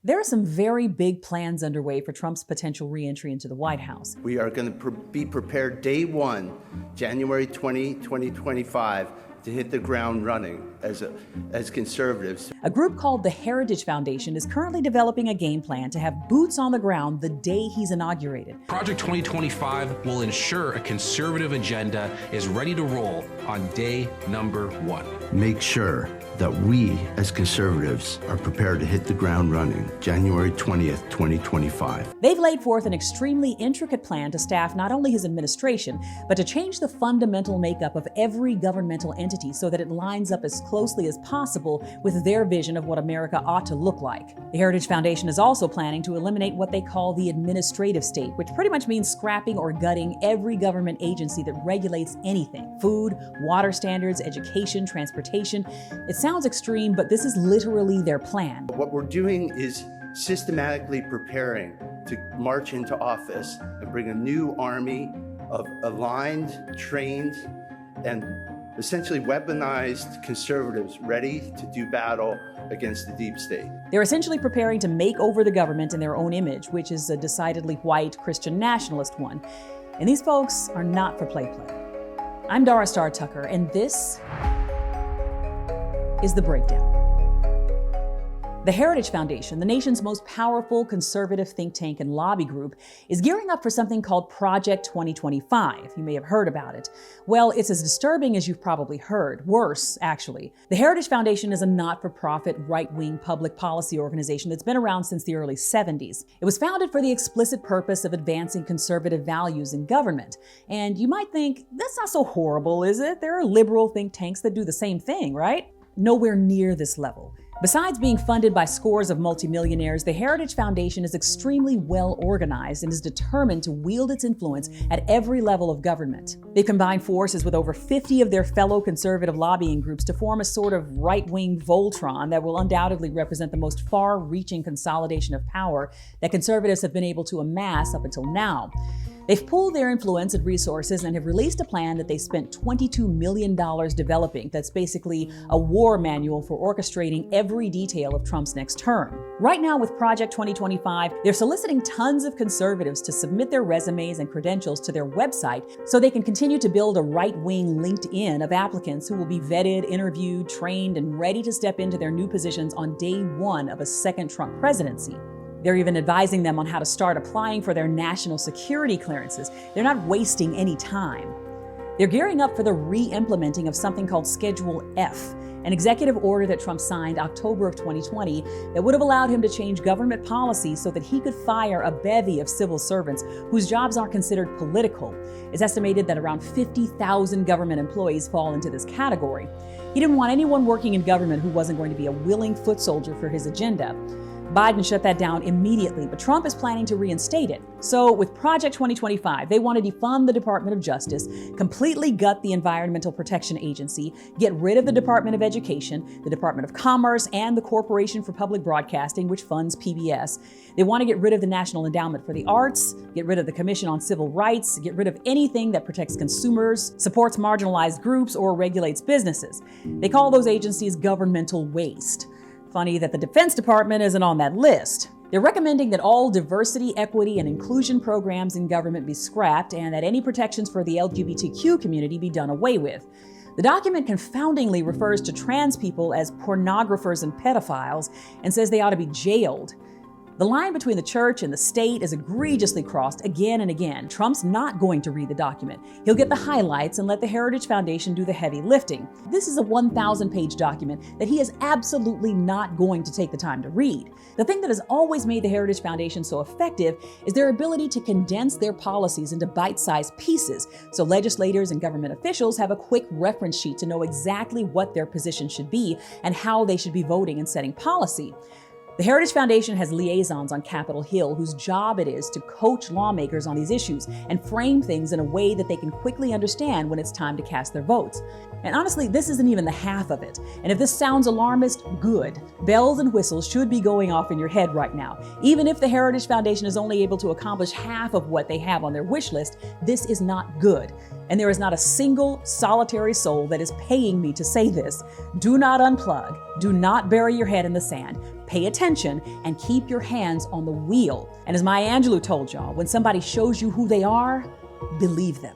There are some very big plans underway for Trump's potential re-entry into the White House. We are going to be prepared day one, January 2025, to hit the ground running as conservatives. A group called the Heritage Foundation is currently developing a game plan to have boots on the ground the day he's inaugurated. Project 2025 will ensure a conservative agenda is ready to roll on day number one. Make sure that we, as conservatives, are prepared to hit the ground running January 20th, 2025. They've laid forth an extremely intricate plan to staff not only his administration, but to change the fundamental makeup of every governmental entity so that it lines up as closely as possible with their vision of what America ought to look like. The Heritage Foundation is also planning to eliminate what they call the administrative state, which pretty much means scrapping or gutting every government agency that regulates anything: food, water standards, education, transportation. It sounds extreme, but this is literally their plan. What we're doing is systematically preparing to march into office and bring a new army of aligned, trained, and essentially weaponized conservatives ready to do battle against the deep state. They're essentially preparing to make over the government in their own image, which is a decidedly white Christian nationalist one. And these folks are not for play. I'm Dara Starr Tucker, and this is The Breakdown. The Heritage Foundation, the nation's most powerful conservative think tank and lobby group, is gearing up for something called Project 2025. You may have heard about it. Well, it's as disturbing as you've probably heard. Worse, actually. The Heritage Foundation is a not-for-profit, right-wing public policy organization that's been around since the early 70s. It was founded for the explicit purpose of advancing conservative values in government. And you might think, that's not so horrible, is it? There are liberal think tanks that do the same thing, right? Nowhere near this level. Besides being funded by scores of multimillionaires, the Heritage Foundation is extremely well organized and is determined to wield its influence at every level of government. They've combined forces with over 50 of their fellow conservative lobbying groups to form a sort of right-wing Voltron that will undoubtedly represent the most far-reaching consolidation of power that conservatives have been able to amass up until now. They've pooled their influence and resources and have released a plan that they spent $22 million developing that's basically a war manual for orchestrating every detail of Trump's next term. Right now with Project 2025, they're soliciting tons of conservatives to submit their resumes and credentials to their website so they can continue to build a right-wing LinkedIn of applicants who will be vetted, interviewed, trained, and ready to step into their new positions on day one of a second Trump presidency. They're even advising them on how to start applying for their national security clearances. They're not wasting any time. They're gearing up for the re-implementing of something called Schedule F, an executive order that Trump signed October of 2020 that would have allowed him to change government policy so that he could fire a bevy of civil servants whose jobs aren't considered political. It's estimated that around 50,000 government employees fall into this category. He didn't want anyone working in government who wasn't going to be a willing foot soldier for his agenda. Biden shut that down immediately, but Trump is planning to reinstate it. So with Project 2025, they want to defund the Department of Justice, completely gut the Environmental Protection Agency, get rid of the Department of Education, the Department of Commerce, and the Corporation for Public Broadcasting, which funds PBS. They want to get rid of the National Endowment for the Arts, get rid of the Commission on Civil Rights, get rid of anything that protects consumers, supports marginalized groups, or regulates businesses. They call those agencies governmental waste. Funny that the Defense Department isn't on that list. They're recommending that all diversity, equity, and inclusion programs in government be scrapped and that any protections for the LGBTQ community be done away with. The document confoundingly refers to trans people as pornographers and pedophiles and says they ought to be jailed. The line between the church and the state is egregiously crossed again and again. Trump's not going to read the document. He'll get the highlights and let the Heritage Foundation do the heavy lifting. This is a 1,000-page document that he is absolutely not going to take the time to read. The thing that has always made the Heritage Foundation so effective is their ability to condense their policies into bite-sized pieces, so legislators and government officials have a quick reference sheet to know exactly what their position should be and how they should be voting and setting policy. The Heritage Foundation has liaisons on Capitol Hill whose job it is to coach lawmakers on these issues and frame things in a way that they can quickly understand when it's time to cast their votes. And honestly, this isn't even the half of it. And if this sounds alarmist, good. Bells and whistles should be going off in your head right now. Even if the Heritage Foundation is only able to accomplish half of what they have on their wish list, this is not good. And there is not a single solitary soul that is paying me to say this. Do not unplug. Do not bury your head in the sand. pay attention, and keep your hands on the wheel. And as Maya Angelou told y'all, when somebody shows you who they are, believe them.